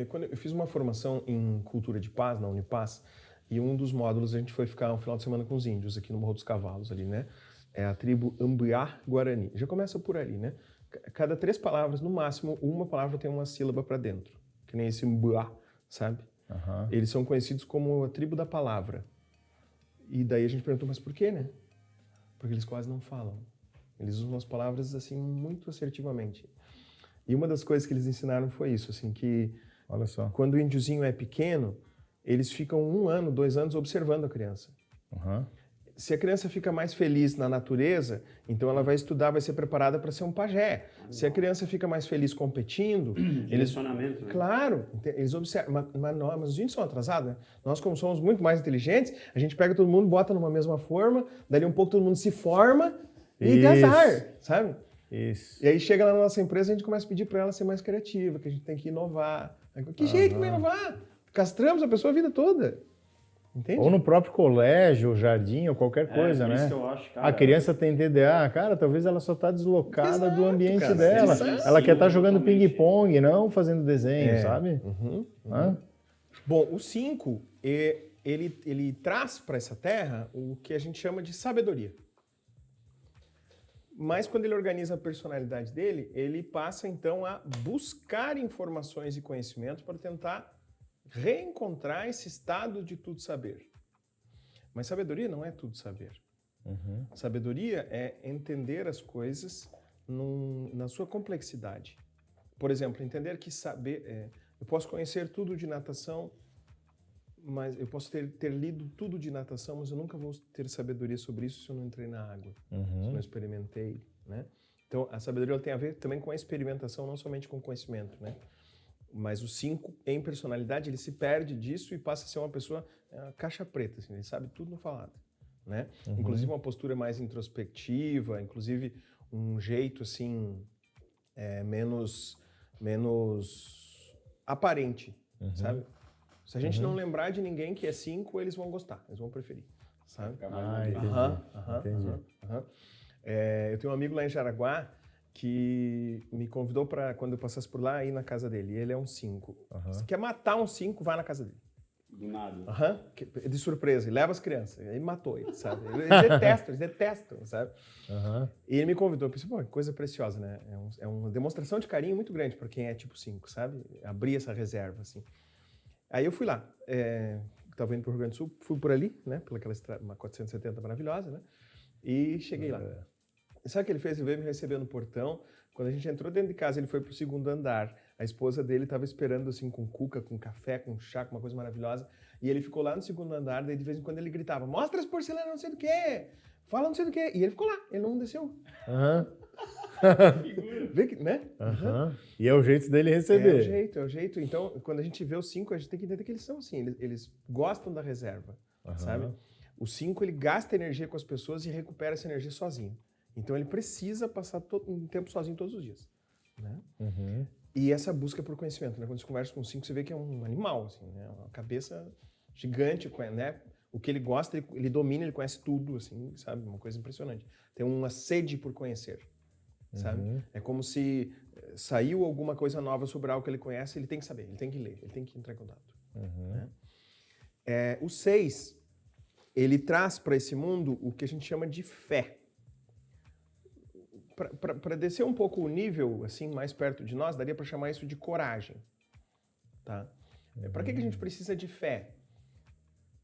Quando eu fiz uma formação em cultura de paz, na Unipaz, e um dos módulos a gente foi ficar um final de semana com os índios aqui no Morro dos Cavalos ali, né? É a tribo Ambiá Guarani. Já começa por ali, né? Cada 3 palavras, no máximo, uma palavra tem uma sílaba para dentro. Que nem esse Ambiá, sabe? Aham. Eles são conhecidos como a tribo da palavra. E daí a gente perguntou, mas por quê, né? Porque eles quase não falam. Eles usam as palavras assim muito assertivamente. E uma das coisas que eles ensinaram foi isso, assim, que Olha só. quando o índiozinho é pequeno, eles ficam 1 ano, 2 anos observando a criança. Aham. Se a criança fica mais feliz na natureza, então ela vai estudar, vai ser preparada para ser um pajé. Se a criança fica mais feliz competindo, Direcionamento, né? claro, eles observam. Mas os índios são atrasados, né? Nós, como somos muito mais inteligentes, a gente pega todo mundo, bota numa mesma forma, dali um pouco todo mundo se forma e Isso. azar, sabe? Isso. E aí chega lá na nossa empresa, a gente começa a pedir para ela ser mais criativa, que a gente tem que inovar. Que jeito que vai inovar? Castramos a pessoa a vida toda. Entende? Ou no próprio colégio, ou jardim, ou qualquer coisa, por isso né? que eu acho, cara, A criança tem TDA, cara, talvez ela só está deslocada do Exato, ambiente cara. dela. Exato. Ela quer estar Sim, jogando totalmente. ping-pong, não fazendo desenho, sabe? Hã? Bom, o 5, ele traz para essa terra o que a gente chama de sabedoria. Mas quando ele organiza a personalidade dele, ele passa então a buscar informações e conhecimentos para tentar reencontrar esse estado de tudo saber. Mas sabedoria não é tudo saber. Sabedoria é entender as coisas na sua complexidade. Por exemplo, entender que eu posso conhecer tudo de natação, mas eu posso ter lido tudo de natação, mas eu nunca vou ter sabedoria sobre isso se eu não entrei na água, se eu não experimentei, né? Então, a sabedoria ela tem a ver também com a experimentação, não somente com o conhecimento, né? Mas o 5, em personalidade, ele se perde disso e passa a ser uma pessoa caixa preta, assim, ele sabe tudo no falado, né? Inclusive uma postura mais introspectiva, inclusive um jeito assim menos aparente, sabe? Se a gente não lembrar de ninguém que é 5, eles vão gostar, eles vão preferir, sabe? Entendi. Eu tenho um amigo lá em Jaraguá que me convidou para, quando eu passasse por lá, ir na casa dele. Ele é um 5. Se quer matar um 5, vai na casa dele. Do nada. De surpresa, e leva as crianças. Aí matou ele, sabe? Eles detestam, sabe? E ele me convidou. Eu pensei, pô, que coisa preciosa, né? É uma demonstração de carinho muito grande para quem é tipo 5, sabe? Abrir essa reserva, assim. Aí eu fui lá. Estava indo para o Rio Grande do Sul, fui por ali, né? Pelaquela estrada, uma 470 maravilhosa, né? E cheguei lá. E sabe o que ele fez? Ele veio me receber no portão. Quando a gente entrou dentro de casa, ele foi pro 2º andar. A esposa dele estava esperando, assim, com cuca, com café, com chá, com uma coisa maravilhosa. E ele ficou lá no 2º andar, daí de vez em quando ele gritava, mostra as porcelanas, não sei do quê, fala não sei do quê. E ele ficou lá, ele não desceu. Vê que, né? E é o jeito dele receber. É o jeito. Então, quando a gente vê os 5, a gente tem que entender que eles são assim, eles gostam da reserva, sabe? O 5, ele gasta energia com as pessoas e recupera essa energia sozinho. Então, ele precisa passar um tempo sozinho todos os dias, né? E essa busca por conhecimento, né? Quando você conversa com o 5, você vê que é um animal, assim, né? Uma cabeça gigante, né? O que ele gosta, ele domina, ele conhece tudo, assim, sabe? Uma coisa impressionante. Tem uma sede por conhecer, sabe? É como se saiu alguma coisa nova sobre algo que ele conhece, ele tem que saber, ele tem que ler, ele tem que entrar em contato. Né? O 6, ele traz para esse mundo o que a gente chama de fé. Para descer um pouco o nível, assim, mais perto de nós, daria para chamar isso de coragem. Tá? Para que a gente precisa de fé?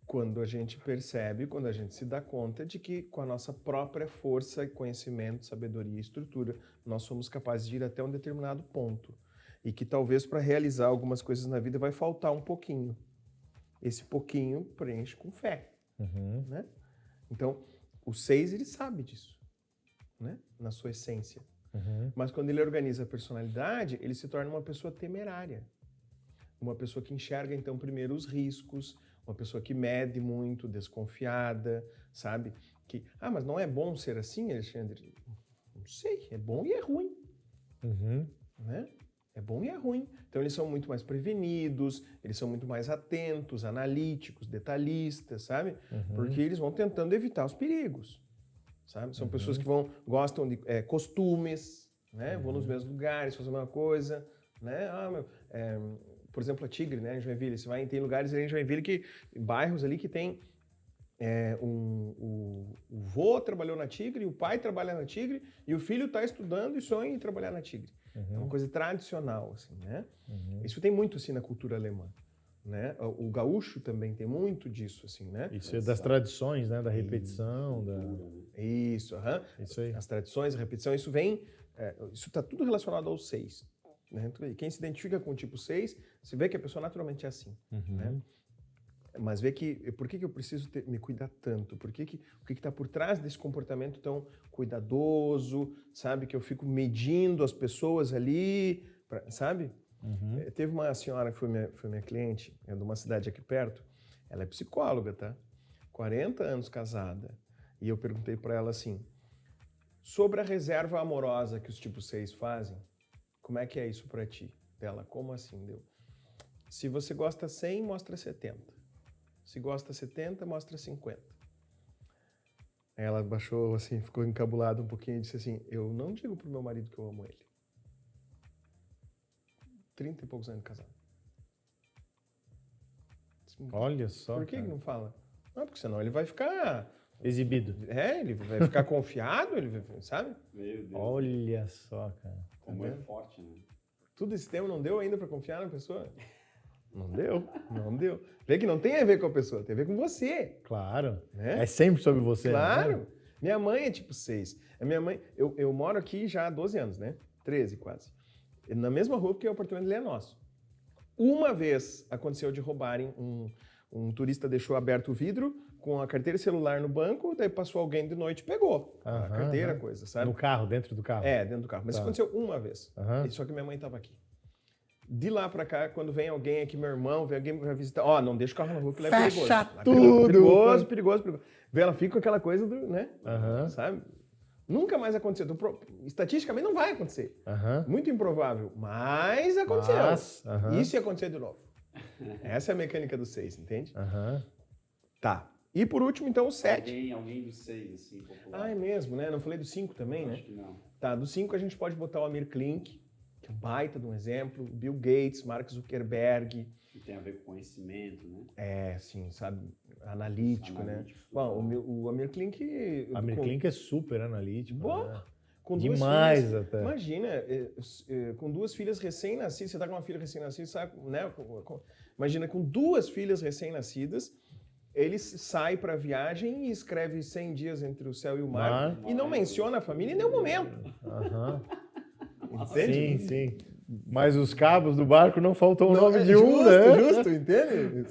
Quando a gente percebe, quando a gente se dá conta de que com a nossa própria força, conhecimento, sabedoria e estrutura, nós somos capazes de ir até um determinado ponto. E que talvez para realizar algumas coisas na vida vai faltar um pouquinho. Esse pouquinho preenche com fé. Né? Então, o 6, ele sabe disso, né? Na sua essência. Mas quando ele organiza a personalidade, ele se torna uma pessoa temerária. Uma pessoa que enxerga, então, primeiro os riscos, uma pessoa que mede muito, desconfiada, sabe? Mas não é bom ser assim, Alexandre? Não sei, é bom e é ruim. Né? É bom e é ruim. Então eles são muito mais prevenidos, eles são muito mais atentos, analíticos, detalhistas, sabe? Porque eles vão tentando evitar os perigos, sabe? São pessoas que gostam de costumes, né? Vão nos mesmos lugares, fazem a mesma coisa, né? por exemplo, a Tigre, né, em Joinville. Você vai, tem lugares ali em Joinville, bairros ali que tem o vô trabalhou na Tigre, o pai trabalha na Tigre e o filho está estudando e sonha em trabalhar na Tigre. É uma coisa tradicional, assim, né? Isso tem muito assim na cultura alemã, né? O gaúcho também tem muito disso, assim, né? Isso é das tradições, né? Da repetição, Isso, Isso aí. As tradições, a repetição, isso vem, isso está tudo relacionado ao 6. Né? Quem se identifica com o tipo 6, você vê que a pessoa naturalmente é assim, né? Mas vê que, por que eu preciso me cuidar tanto? O que está por trás desse comportamento tão cuidadoso, sabe? Que eu fico medindo as pessoas ali, sabe? Teve uma senhora que foi minha cliente, de uma cidade aqui perto, ela é psicóloga, tá? 40 anos casada. E eu perguntei para ela assim, sobre a reserva amorosa que os tipo 6 fazem, como é que é isso para ti? Dela, como assim? Deu? Se você gosta 100, mostra 70. Se gosta 70, mostra 50. Aí ela baixou assim, ficou encabulada um pouquinho e disse assim, eu não digo pro meu marido que eu amo ele. 30 e poucos anos de casado. Olha só. Por que não fala? Não, porque senão ele vai ficar... Exibido. Ele vai ficar confiado, ele sabe? Meu Deus. Olha só, cara. Como é forte, né? Tudo esse tempo não deu ainda para confiar na pessoa? Não deu. Vê que não tem a ver com a pessoa, tem a ver com você. Claro. Né? É sempre sobre você. Claro. Né? Minha mãe é tipo 6. A minha mãe, eu moro aqui já há 12 anos, né? 13 quase. Na mesma rua, porque o apartamento dele é nosso. Uma vez aconteceu de roubarem, um turista deixou aberto o vidro com a carteira e celular no banco, daí passou alguém de noite e pegou a carteira, coisa, sabe? No carro, dentro do carro? É, dentro do carro. Mas isso aconteceu uma vez. Só que minha mãe estava aqui. De lá pra cá, quando vem alguém aqui, meu irmão, vem alguém pra visitar, não deixa o carro na rua que lá é perigoso. Fecha tudo! Perigoso. Vê, ela fica com aquela coisa do, né? Sabe? Nunca mais aconteceu. Estatisticamente não vai acontecer. Muito improvável, mas aconteceu. E se acontecer de novo? Essa é a mecânica do 6, entende? Tá. E por último, então, o 7. Alguém do 6, assim, popular. É mesmo, né? Não falei do 5 também, né? Acho que não. Tá, do 5 a gente pode botar o Amir Klink, que é um baita de um exemplo, Bill Gates, Mark Zuckerberg. Que tem a ver com conhecimento, né? Sim, sabe? Analítico, né? Bom, o Amir Klink... Amir Klink é super analítico. Bom, né? com duas demais filhas, até. Imagina, com 2 filhas recém-nascidas, você tá com uma filha recém-nascida, sabe, né? Imagina, com 2 filhas recém-nascidas, ele sai para viagem e escreve 100 dias entre o céu e o mar e não menciona a família em nenhum momento. Entende? Sim. Mas os cabos do barco não faltam o nome de um, Justo, entende?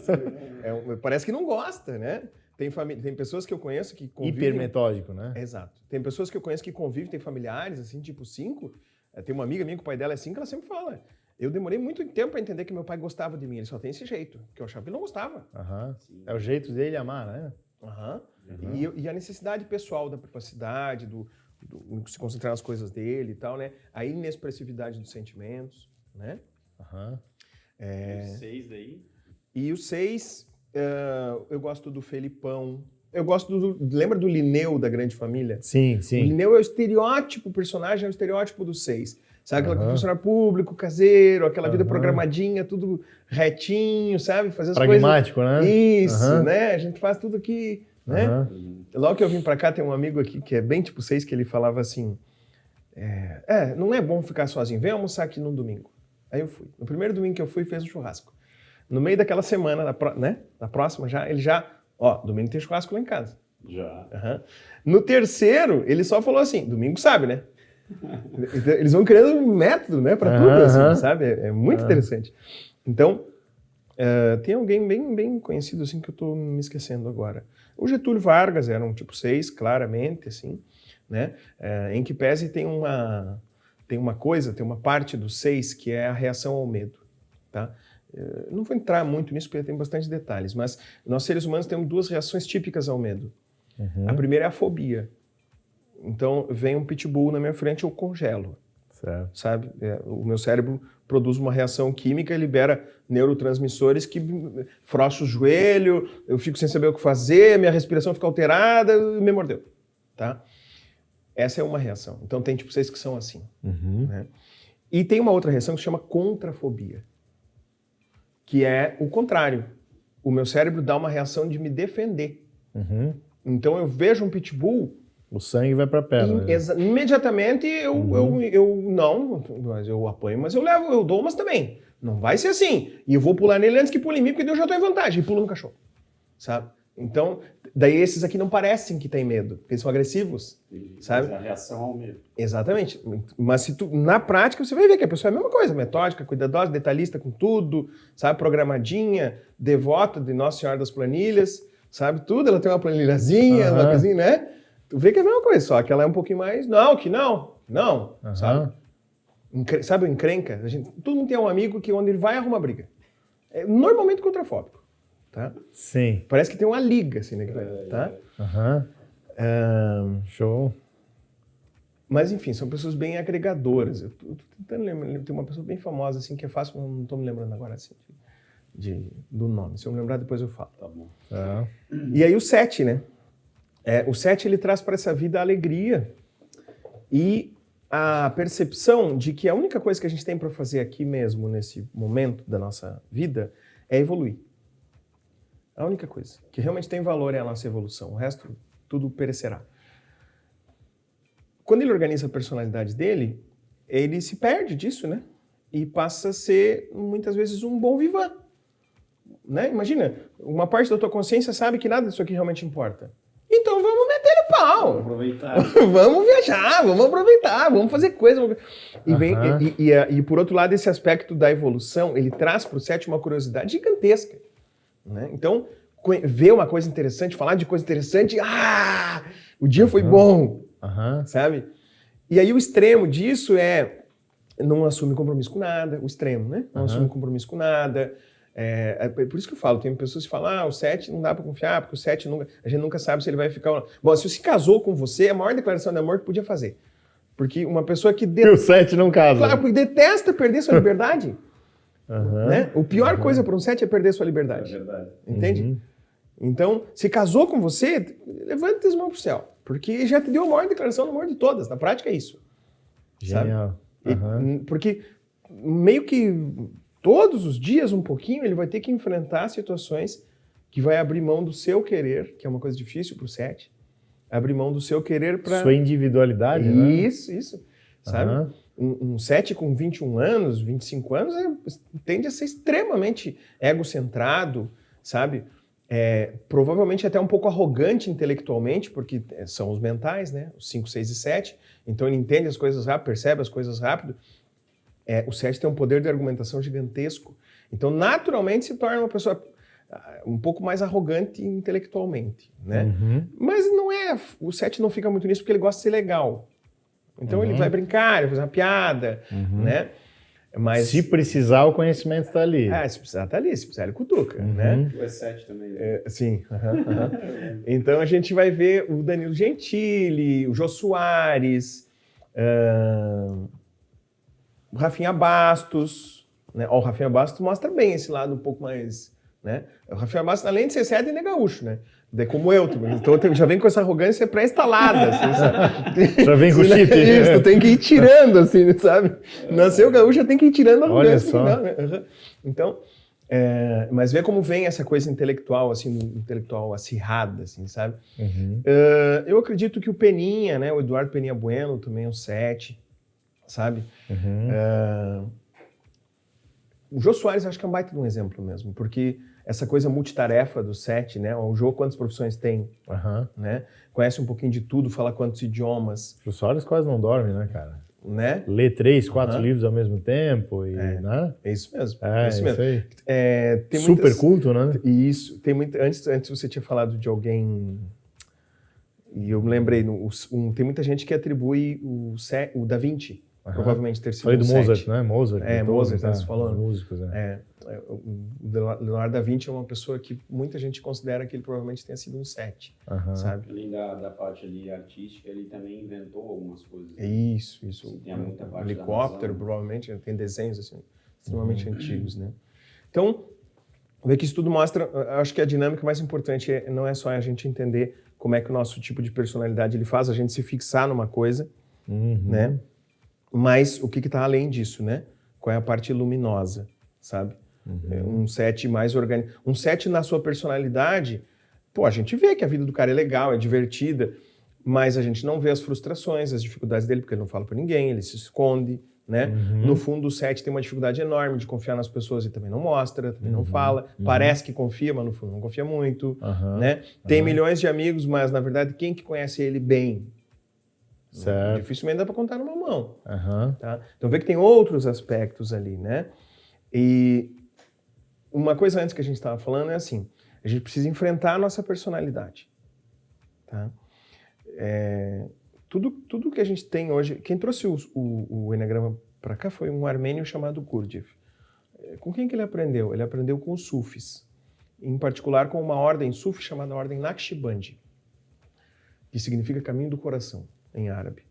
Parece que não gosta, né? Tem pessoas que eu conheço que convivem... Hipermetódico, né? Exato. Tem pessoas que eu conheço que convivem, tem familiares, assim, tipo 5. Tem uma amiga minha que o pai dela é 5, ela sempre fala... Eu demorei muito tempo para entender que meu pai gostava de mim. Ele só tem esse jeito, que eu achava que ele não gostava. É o jeito dele amar, né? E a necessidade pessoal da privacidade, do se concentrar nas coisas dele e tal, né? A inexpressividade dos sentimentos, né? E o 6 daí? E o 6, eu gosto do Felipão. Eu gosto lembra do Linneu da Grande Família? Sim. O Linneu é o estereótipo, o personagem é o estereótipo do 6. Sabe, aquela funcionário público, caseiro, aquela vida programadinha, tudo retinho, sabe? Fazer as pragmático, coisas... né? Isso, né? A gente faz tudo aqui, né? Logo que eu vim pra cá, tem um amigo aqui que é bem tipo 6, que ele falava assim, não é bom ficar sozinho, vem almoçar aqui num domingo. Aí eu fui. No primeiro domingo que eu fui, fez um churrasco. No meio daquela semana, na próxima já, ele já... domingo tem churrasco lá em casa. Já. No terceiro, ele só falou assim, domingo sabe, né? Eles vão criando um método, né, para tudo, assim, sabe? É muito interessante. Então, tem alguém bem conhecido, assim, que eu tô me esquecendo agora. O Getúlio Vargas era um tipo 6, claramente, assim, né? Em que pese tem uma parte do 6 que é a reação ao medo, tá? Não vou entrar muito nisso porque tem bastante detalhes, mas nós seres humanos temos 2 reações típicas ao medo. A primeira é a fobia. Então, vem um pitbull na minha frente, eu congelo, sabe? O meu cérebro produz uma reação química, libera neurotransmissores que frouxam o joelho, eu fico sem saber o que fazer, minha respiração fica alterada, me mordeu, tá? Essa é uma reação. Então, tem tipo 6 que são assim. Né? E tem uma outra reação que se chama contrafobia. que é o contrário. O meu cérebro dá uma reação de me defender. Uhum. Então eu vejo um pitbull, O sangue vai pra perna. Né? imediatamente eu não, mas eu apanho, mas eu dou umas também. Não vai ser assim. E eu vou pular nele antes que pule em mim, porque daí eu já tô em vantagem. E pulo no cachorro. Sabe? Então, daí esses aqui não parecem que têm medo, porque eles são agressivos. Sabe? A reação ao medo. Exatamente. Mas se tu, na prática você vai ver que a pessoa é a mesma coisa, metódica, cuidadosa, detalhista com tudo, sabe? Programadinha, devota de Nossa Senhora das Planilhas, sabe? Tudo, ela tem uma planilhazinha, uma coisinha, né? Tu vê que é a mesma coisa, só que ela é um pouquinho mais... Não, sabe? Sabe o encrenca? Todo mundo tem um amigo que onde ele vai arruma briga. É normalmente contrafóbico, tá? Sim. Parece que tem uma liga, assim, né? Tá? Show. Mas, enfim, são pessoas bem agregadoras. Eu tô tentando lembrar, tem uma pessoa bem famosa, assim, que é fácil, não tô me lembrando agora, assim, do nome. Se eu me lembrar, depois eu falo. Tá bom. E aí o 7, né? O 7, ele traz para essa vida a alegria e a percepção de que a única coisa que a gente tem para fazer aqui mesmo, nesse momento da nossa vida, é evoluir. A única coisa que realmente tem valor é a nossa evolução. O resto, tudo perecerá. Quando ele organiza a personalidade dele, ele se perde disso, né? E passa a ser, muitas vezes, um bom vivan. Né? Imagina, uma parte da tua consciência sabe que nada disso aqui realmente importa. Então vamos meter o pau. Vamos aproveitar. Vamos viajar, vamos aproveitar, vamos fazer coisa. E por outro lado, esse aspecto da evolução, ele traz para o 7 uma curiosidade gigantesca. Né? Então, ver uma coisa interessante, falar de coisa interessante, o dia foi bom, sabe? E aí o extremo disso é não assume compromisso com nada, o extremo, né? Não assume compromisso com nada. Por isso que eu falo, tem pessoas que falam, o 7 não dá pra confiar, porque o 7 a gente nunca sabe se ele vai ficar ou não. Bom, se se casou com você, é a maior declaração de amor que podia fazer. Porque uma pessoa que... E o 7 não casa. Claro, porque detesta perder sua liberdade. Né? A pior coisa para um 7 é perder sua liberdade. É verdade. Entende? Então, se casou com você, levanta as mãos pro céu. Porque já te deu a maior declaração de amor de todas. Na prática é isso. Genial. Porque meio que... todos os dias, um pouquinho, ele vai ter que enfrentar situações que vai abrir mão do seu querer, que é uma coisa difícil para o 7, abrir mão do seu querer para... Sua individualidade, né? Isso, sabe? Um 7 com 21 anos, 25 anos, tende a ser extremamente egocentrado, sabe? Provavelmente até um pouco arrogante intelectualmente, porque são os mentais, né? Os 5, 6 e 7. Então ele entende as coisas rápido, percebe as coisas rápido. O 7 tem um poder de argumentação gigantesco. Então, naturalmente, se torna uma pessoa um pouco mais arrogante intelectualmente, né? Mas não o 7 não fica muito nisso porque ele gosta de ser legal. Então, ele vai brincar, ele vai fazer uma piada, né? Mas, se precisar, o conhecimento está ali. Se precisar, está ali. Se precisar, ele cutuca, né? O E7 também. Né? Sim. Então, a gente vai ver o Danilo Gentili, o Jô Soares... o Rafinha Bastos, né? O Rafinha Bastos mostra bem esse lado um pouco mais, né? O Rafinha Bastos, além de ser 7, ele é gaúcho, né? Como eu, então já vem com essa arrogância pré-instalada, assim, sabe? Já vem com o chip. Isso, tu tem que ir tirando, assim, sabe? Nasceu gaúcho, já tem que ir tirando a arrogância. Olha só. Né? Então, mas vê como vem essa coisa intelectual, assim, intelectual acirrada, assim, sabe? Eu acredito que o Peninha, né? O Eduardo Peninha Bueno também é um 7, sabe? O Jô Soares acho que é um baita de um exemplo mesmo, porque essa coisa multitarefa do 7, né? O Jô, quantas profissões tem, né? Conhece um pouquinho de tudo, fala quantos idiomas. O Jô Soares quase não dorme, né, cara? Né? Lê 3, 4 livros ao mesmo tempo e, né? É isso mesmo. Isso mesmo. Tem super culto, né? Isso. Tem antes você tinha falado de alguém... E eu me lembrei, tem muita gente que atribui o Da Vinci, provavelmente ter sido Falei do Mozart, 7. né? Mozart. Mozart, você falou. Os músicos, o Leonardo da Vinci é uma pessoa que muita gente considera que ele provavelmente tenha sido um 7, sabe? Além da parte ali artística, ele também inventou algumas coisas. Isso. Tem muita parte helicóptero, provavelmente, tem desenhos assim, extremamente antigos, né? Então, ver que isso tudo mostra, acho que a dinâmica mais importante não é só a gente entender como é que o nosso tipo de personalidade ele faz a gente se fixar numa coisa, né? Mas o que está além disso, né? Qual é a parte luminosa, sabe? Um 7 mais organizado. Um 7 na sua personalidade, pô, a gente vê que a vida do cara é legal, é divertida, mas a gente não vê as frustrações, as dificuldades dele, porque ele não fala pra ninguém, ele se esconde, né? No fundo, o 7 tem uma dificuldade enorme de confiar nas pessoas e também não mostra, também não fala. Parece que confia, mas no fundo não confia muito, né? Tem milhões de amigos, mas na verdade quem que conhece ele bem? Certo. Dificilmente dá para contar numa mão. Tá? Então vê que tem outros aspectos ali, né? E uma coisa antes que a gente estava falando é assim, a gente precisa enfrentar a nossa personalidade. Tá? Tudo que a gente tem hoje... Quem trouxe o Eneagrama para cá foi um armênio chamado Gurdjieff. Com quem que ele aprendeu? Ele aprendeu com os Sufis. Em particular com uma ordem Sufi chamada Ordem Naqshbandi, que significa caminho do coração, em árabe.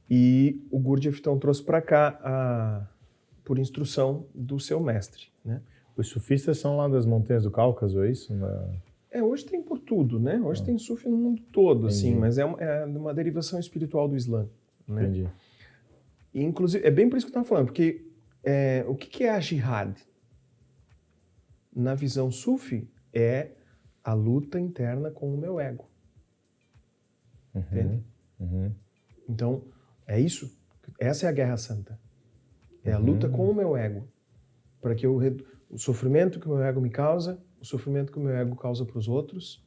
E o Gurdjieff então trouxe para cá por instrução do seu mestre, né? Os sufistas são lá das montanhas do Cáucaso, é isso? Hoje tem por tudo, né? Hoje tem Sufi no mundo todo, assim, mas é uma derivação espiritual do Islã, né? Entendi. E, inclusive, é bem por isso que eu estava falando, porque o que é a jihad? Na visão Sufi, é a luta interna com o meu ego. Entende? Então, é isso. Essa é a guerra santa. É a luta com o meu ego. Para que o sofrimento que o meu ego me causa, o sofrimento que o meu ego causa para os outros,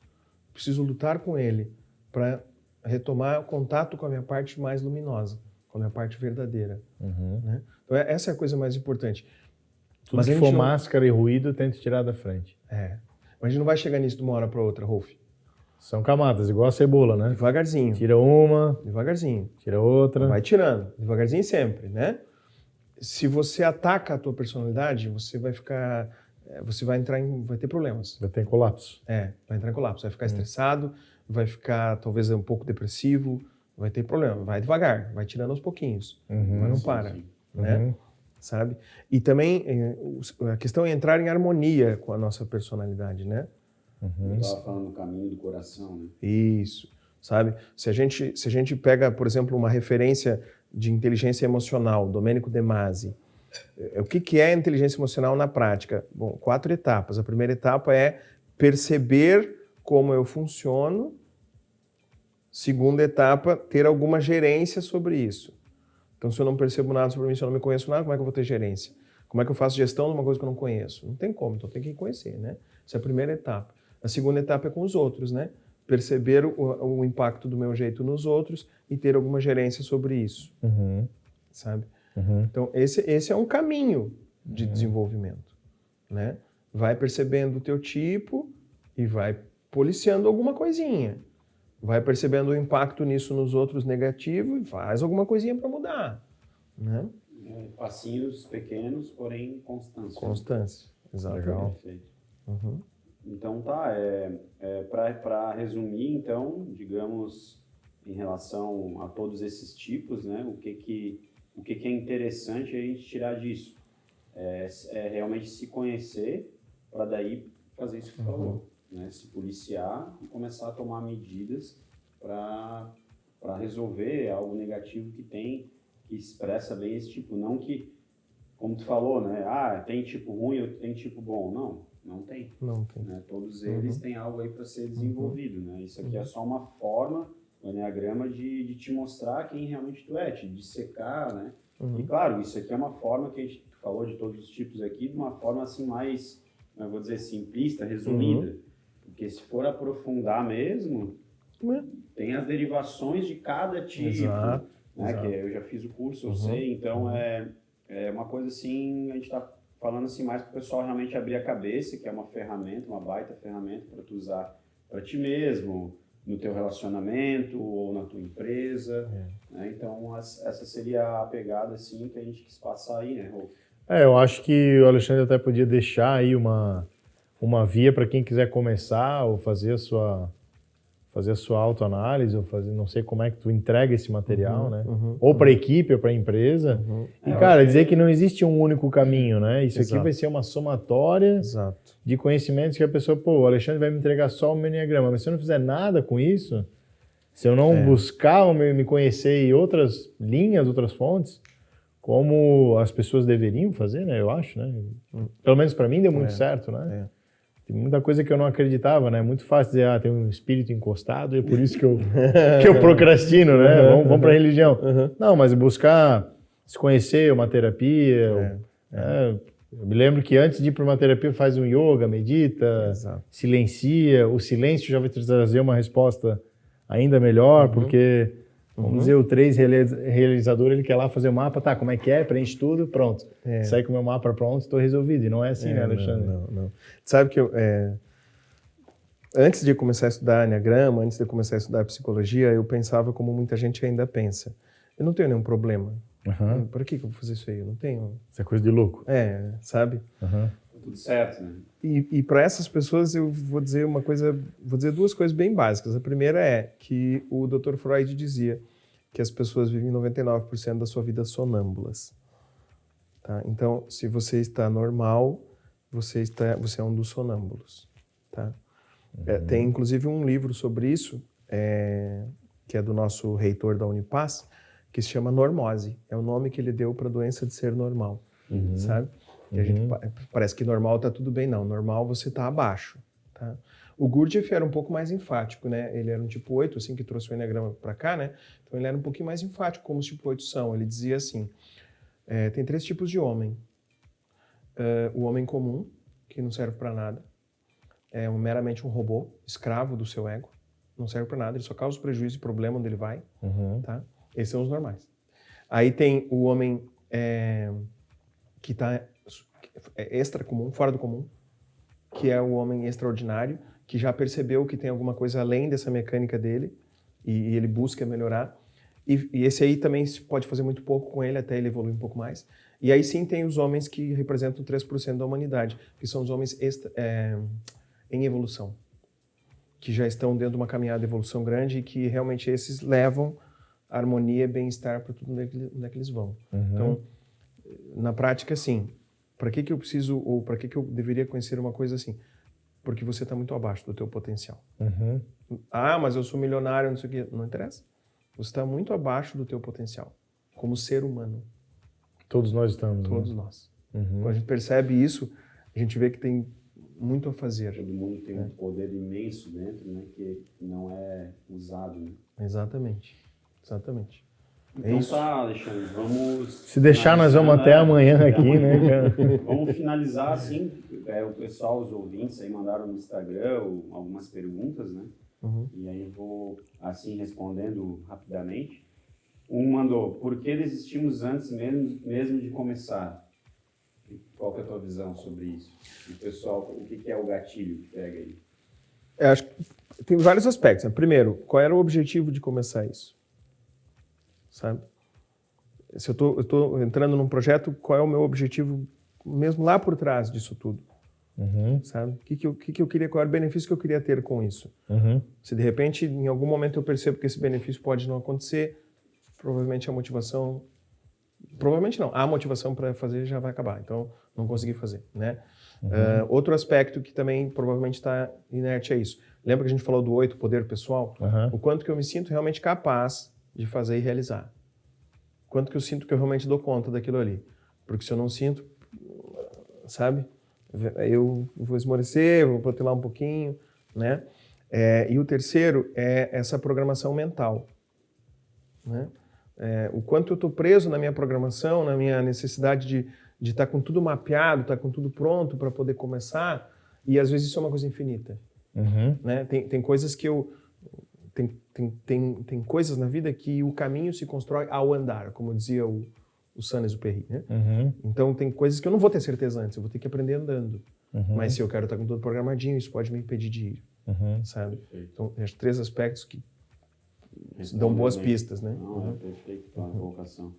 preciso lutar com ele para retomar o contato com a minha parte mais luminosa, com a minha parte verdadeira. Né? Então, essa é a coisa mais importante. Tudo que for máscara e ruído, tenta tirar da frente. Mas a gente não vai chegar nisso de uma hora para outra, Rolf. São camadas, igual a cebola, né? Devagarzinho. Tira uma. Devagarzinho. Tira outra. Vai tirando. Devagarzinho sempre, né? Se você ataca a tua personalidade, você vai ficar... Você vai ter problemas. Vai ter colapso. Vai entrar em colapso. Vai ficar estressado, vai ficar talvez um pouco depressivo, vai ter problema. Vai devagar, vai tirando aos pouquinhos. Mas não para, né? Sabe? E também a questão é entrar em harmonia com a nossa personalidade, né? Eu estava falando do caminho do coração, né? Isso, sabe? Se a gente pega, por exemplo, uma referência de inteligência emocional, Domenico De Masi, o que é inteligência emocional na prática? Bom, 4 etapas. A primeira etapa é perceber como eu funciono. Segunda etapa, ter alguma gerência sobre isso. Então, se eu não percebo nada sobre mim, se eu não me conheço nada, como é que eu vou ter gerência? Como é que eu faço gestão de uma coisa que eu não conheço? Não tem como, então tem que conhecer, né? Essa é a primeira etapa. A segunda etapa é com os outros, né? Perceber o impacto do meu jeito nos outros e ter alguma gerência sobre isso, sabe? Então, esse é um caminho de desenvolvimento, né? Vai percebendo o teu tipo e vai policiando alguma coisinha. Vai percebendo o impacto nisso nos outros negativo e faz alguma coisinha para mudar, né? Passinhos pequenos, porém constância. Constância, exatamente. Legal. Perfeito. Então tá, para resumir, então, digamos, em relação a todos esses tipos, né, o que é interessante a gente tirar disso? É realmente se conhecer para daí fazer isso que você falou, né, se policiar e começar a tomar medidas para resolver algo negativo que expressa bem esse tipo, não que, como tu falou, né, tem tipo ruim ou tem tipo bom, não tem. Não tem. Né? Todos eles têm algo aí para ser desenvolvido, né? Isso aqui é só uma forma, o Eneagrama, de te mostrar quem realmente tu é, te dissecar, né? E claro, isso aqui é uma forma que a gente falou de todos os tipos aqui, de uma forma assim mais, eu vou dizer, simplista, resumida. Porque se for aprofundar mesmo, tem as derivações de cada tipo, Exato. né? Que eu já fiz o curso, eu sei, então é uma coisa assim, a gente está falando assim mais para o pessoal realmente abrir a cabeça, que é uma ferramenta, uma baita ferramenta para tu usar para ti mesmo, no teu relacionamento ou na tua empresa. Né? Então, essa seria a pegada assim, que a gente quis passar aí, né, Rolf? Eu acho que o Alexandre até podia deixar aí uma via para quem quiser começar ou fazer a sua autoanálise, ou fazer, não sei como é que tu entrega esse material, né? Ou para a equipe, ou para a empresa. E, cara, dizer que não existe um único caminho, né? Isso aqui vai ser uma somatória de conhecimentos que a pessoa, o Alexandre vai me entregar só o meu Eneagrama, mas se eu não fizer nada com isso, se eu não buscar me conhecer em outras linhas, outras fontes, como as pessoas deveriam fazer, né? Eu acho, né? Pelo menos para mim deu muito certo, né? Tem muita coisa que eu não acreditava, né? É muito fácil dizer, tem um espírito encostado e é por isso que eu procrastino, né? Vamos para a religião. Não, mas buscar se conhecer, uma terapia. Eu me lembro que antes de ir para uma terapia faz um yoga, medita, silencia. O silêncio já vai te trazer uma resposta ainda melhor, porque, vamos dizer, o 3 realizador, ele quer lá fazer o mapa, tá, como é que é, preenche tudo, pronto. Sai com o meu mapa pronto, estou resolvido. E não é assim, né, Alexandre? Não. Sabe que antes de começar a estudar Enneagrama, antes de começar a estudar psicologia, eu pensava como muita gente ainda pensa. Eu não tenho nenhum problema. Por que eu vou fazer isso aí? Eu não tenho. Isso é coisa de louco. Sabe? Tudo certo, né? E para essas pessoas eu vou dizer duas coisas bem básicas. A primeira é que o Dr. Freud dizia que as pessoas vivem 99% da sua vida sonâmbulas. Tá? Então, se você está normal, você é um dos sonâmbulos. Tá? Tem inclusive um livro sobre isso, que é do nosso reitor da Unipaz, que se chama normose. É o nome que ele deu para a doença de ser normal, sabe? E a gente parece que normal tá tudo bem. Não, normal você tá abaixo, tá? O Gurdjieff era um pouco mais enfático, né? Ele era um tipo 8, assim, que trouxe o Enneagrama para cá, né? Então ele era um pouquinho mais enfático, como os tipo 8 são. Ele dizia assim, tem 3 tipos de homem. O homem comum, que não serve para nada, é meramente um robô, escravo do seu ego, não serve para nada, ele só causa prejuízo e problema onde ele vai, tá? Esses são os normais. Aí tem o homem que está extra comum, fora do comum, que é o homem extraordinário, que já percebeu que tem alguma coisa além dessa mecânica dele e ele busca melhorar. E esse aí também se pode fazer muito pouco com ele até ele evoluir um pouco mais. E aí sim tem os homens que representam 3% da humanidade, que são os homens em evolução, que já estão dentro de uma caminhada de evolução grande e que realmente esses levam harmonia e bem-estar para tudo onde é que eles vão. Então, na prática, sim. Para que eu preciso, ou para que eu deveria conhecer uma coisa assim? Porque você está muito abaixo do teu potencial. Mas eu sou milionário, não sei o quê. Não interessa. Você está muito abaixo do teu potencial, como ser humano. Todos nós estamos. Todos nós. Quando a gente percebe isso, a gente vê que tem muito a fazer. Todo mundo tem um poder imenso dentro, né, que não é usado. Né? Exatamente. Então tá, Alexandre, vamos... Se deixar, nós vamos até amanhã aqui, né, cara? Vamos finalizar, assim, o pessoal, os ouvintes aí mandaram no Instagram algumas perguntas, né? E aí vou, assim, respondendo rapidamente. Um mandou, por que desistimos antes mesmo de começar? Qual que é a tua visão sobre isso? O pessoal, o que é o gatilho que pega aí? Acho que tem vários aspectos. Primeiro, qual era o objetivo de começar isso? Sabe? Se eu tô entrando num projeto, qual é o meu objetivo mesmo lá por trás disso tudo? Sabe? O que eu queria, qual era o benefício que eu queria ter com isso? Se de repente, em algum momento eu percebo que esse benefício pode não acontecer, provavelmente a motivação... Provavelmente não. A motivação para fazer já vai acabar. Então, não consegui fazer, né? Outro aspecto que também provavelmente está inerte é isso. Lembra que a gente falou do 8, poder pessoal? O quanto que eu me sinto realmente capaz de fazer e realizar. Quanto que eu sinto que eu realmente dou conta daquilo ali. Porque se eu não sinto, sabe? Eu vou esmorecer, vou protelar um pouquinho, né? E o terceiro é essa programação mental, né? O quanto eu estou preso na minha programação, na minha necessidade de estar com tudo mapeado, estar com tudo pronto para poder começar, e às vezes isso é uma coisa infinita. Né? Tem coisas que eu... Tem coisas na vida que o caminho se constrói ao andar, como dizia o Saint-Exupéry, né? Então tem coisas que eu não vou ter certeza antes, eu vou ter que aprender andando. Mas se eu quero estar com tudo programadinho, isso pode me impedir de ir, sabe? Então, tem os 3 aspectos que dão boas pistas, né? Não, é perfeito a colocação.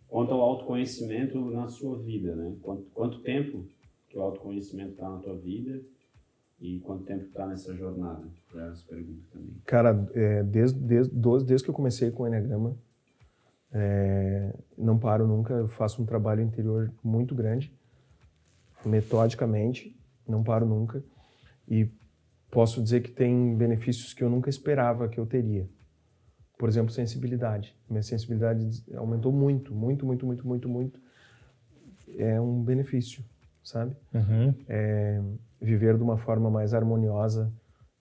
Quanto ao autoconhecimento na sua vida, né? Quanto tempo que o autoconhecimento está na tua vida e quanto tempo está nessa jornada? Essa pergunta também. Cara, desde que eu comecei com o Enneagrama, não paro nunca, eu faço um trabalho interior muito grande, metodicamente, não paro nunca, e posso dizer que tem benefícios que eu nunca esperava que eu teria. Por exemplo, sensibilidade. Minha sensibilidade aumentou muito. É um benefício, sabe? Viver de uma forma mais harmoniosa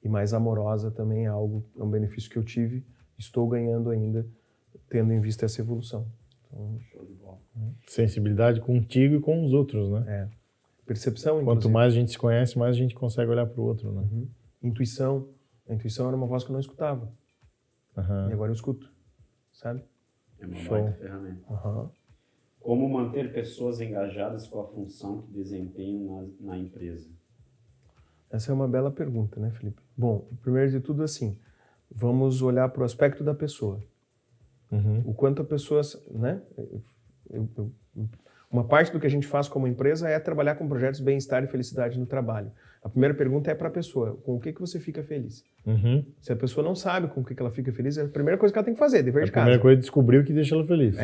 e mais amorosa também é um benefício que eu tive, estou ganhando ainda, tendo em vista essa evolução. Então, show de bola. Sensibilidade contigo e com os outros, né? Percepção, Quanto inclusive. mais a gente se conhece, mais a gente consegue olhar para o outro, né? Intuição. A intuição era uma voz que eu não escutava. E agora eu escuto, sabe? É uma baita ferramenta. Como manter pessoas engajadas com a função que desempenham na empresa? Essa é uma bela pergunta, né, Felipe? Bom, primeiro de tudo, assim, vamos olhar para o aspecto da pessoa. O quanto a pessoa, né? Uma parte do que a gente faz como empresa é trabalhar com projetos de bem-estar e felicidade no trabalho. A primeira pergunta é para a pessoa, com o que você fica feliz? Se a pessoa não sabe com o que ela fica feliz, é a primeira coisa que ela tem que fazer, dever de casa. A primeira coisa é descobrir o que deixa ela feliz.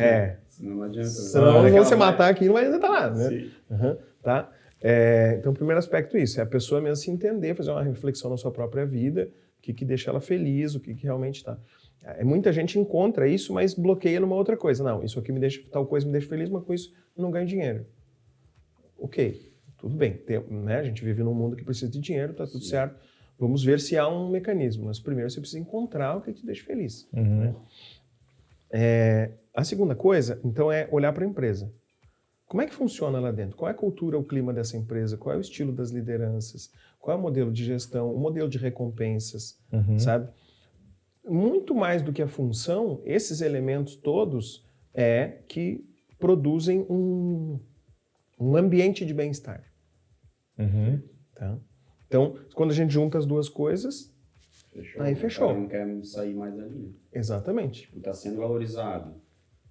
Senão não adianta. Senão você matar aqui não vai adiantar nada, né? Tá? Então, o primeiro aspecto é isso, é a pessoa mesmo se entender, fazer uma reflexão na sua própria vida, o que deixa ela feliz, o que realmente está. Muita gente encontra isso, mas bloqueia numa outra coisa. Não, isso aqui tal coisa me deixa feliz, mas com isso eu não ganho dinheiro. Ok, tudo bem. Né? A gente vive num mundo que precisa de dinheiro, tá tudo certo. Vamos ver se há um mecanismo. Mas primeiro você precisa encontrar o que te deixa feliz. Né? A segunda coisa, então, é olhar para a empresa. Como é que funciona lá dentro? Qual é a cultura, o clima dessa empresa? Qual é o estilo das lideranças? Qual é o modelo de gestão? O modelo de recompensas? Sabe? Muito mais do que a função, esses elementos todos que produzem um ambiente de bem-estar. Tá? Então, quando a gente junta as duas coisas, aí fechou. O cara não quer sair mais dali. Exatamente. Está sendo valorizado.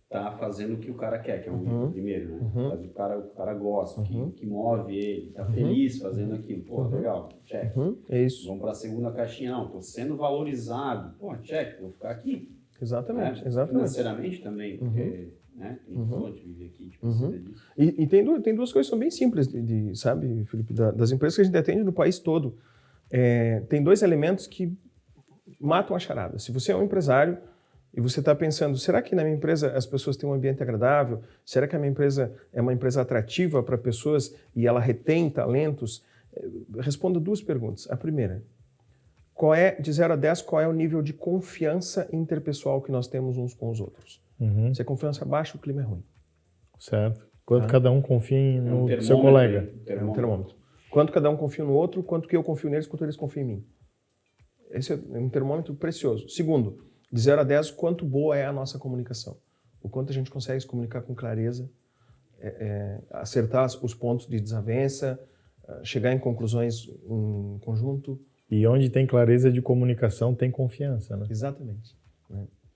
Está fazendo o que o cara quer, que é o primeiro, né? Faz o cara gosta, que move ele, está feliz fazendo aquilo. Pô, legal, check. É isso. Vamos para a segunda caixinha. Não, estou sendo valorizado. Pô, check, vou ficar aqui. Exatamente. Financeiramente também, porque né, tem que viver aqui, a gente precisa disso. E tem duas coisas que são bem simples, sabe, Felipe, das empresas que a gente atende no país todo. Tem dois elementos que matam a charada. Se você é um empresário e você está pensando, será que na minha empresa as pessoas têm um ambiente agradável? Será que a minha empresa é uma empresa atrativa para pessoas e ela retém talentos? Responda duas perguntas. A primeira, de 0 a 10, qual é o nível de confiança interpessoal que nós temos uns com os outros? Se a confiança baixa, o clima é ruim. Certo. Quanto cada um confia no seu colega. É um termômetro. Quanto cada um confia no outro, quanto que eu confio neles, quanto eles confiam em mim. Esse é um termômetro precioso. Segundo, de 0 a 10, quanto boa é a nossa comunicação. O quanto a gente consegue se comunicar com clareza, acertar os pontos de desavença, chegar em conclusões em conjunto. E onde tem clareza de comunicação, tem confiança, né? Exatamente.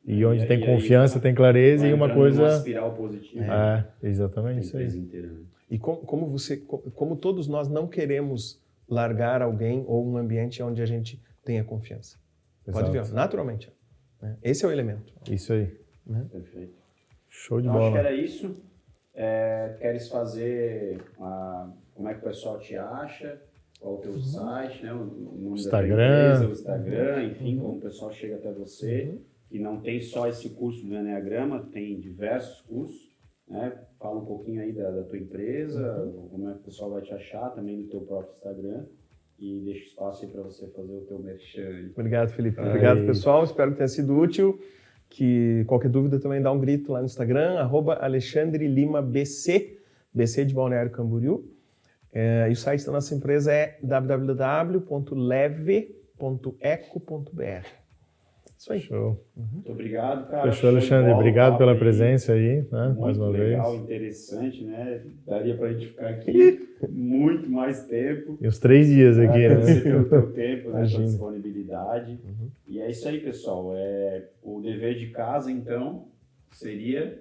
E onde tem confiança, tem clareza e uma coisa... Uma espiral positiva. Exatamente isso aí. Inteira, né? E como todos nós não queremos largar alguém ou um ambiente onde a gente tenha confiança. Pode ver, naturalmente. Esse é o elemento. Isso aí. Perfeito. Show de então, bola. Acho que era isso. Queres fazer... como é que o pessoal te acha? Qual o teu site, né? O nome Instagram. da tua empresa, o Instagram, enfim, como o pessoal chega até você. E não tem só esse curso do Enneagrama, tem diversos cursos, né? Fala um pouquinho aí da tua empresa, como é que o pessoal vai te achar, também no teu próprio Instagram. E deixa espaço aí para você fazer o teu merchan aí. Obrigado, Felipe. Obrigado, pessoal. Espero que tenha sido útil. Que qualquer dúvida também dá um grito lá no Instagram, @AlexandreLimaBC, BC de Balneário Camboriú. E o site da nossa empresa é www.leve.eco.br. Isso aí. Show. Muito obrigado, cara. Fechou, Alexandre. Obrigado pela presença aí, né? Mais uma vez. Muito legal, interessante, né? Daria pra gente ficar aqui muito mais tempo. E uns 3 dias aqui, né? Agradecer pelo teu tempo, né? Tua disponibilidade. E é isso aí, pessoal. O dever de casa, então, seria...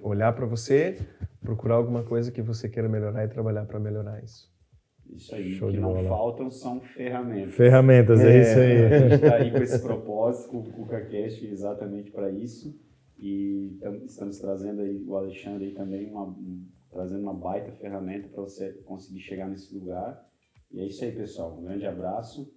olhar para você, procurar alguma coisa que você queira melhorar e trabalhar para melhorar isso. Isso aí, Show o que de não bola. faltam são ferramentas. Ferramentas, é isso aí. A gente está aí com esse propósito, com o KukaCast, exatamente para isso. E estamos trazendo aí o Alexandre aí também, trazendo uma baita ferramenta para você conseguir chegar nesse lugar. E é isso aí, pessoal. Um grande abraço.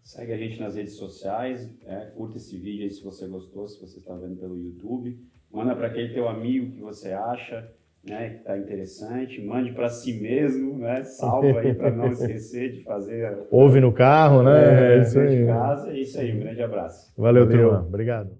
Segue a gente nas redes sociais, curta esse vídeo aí se você gostou, se você está vendo pelo YouTube. Manda para aquele teu amigo que você acha, né, que está interessante. Mande para si mesmo, né? Salva aí para não esquecer de fazer. Ouve no carro, né? É isso aí. De casa. É isso aí, um grande abraço. Valeu. Turma. Obrigado.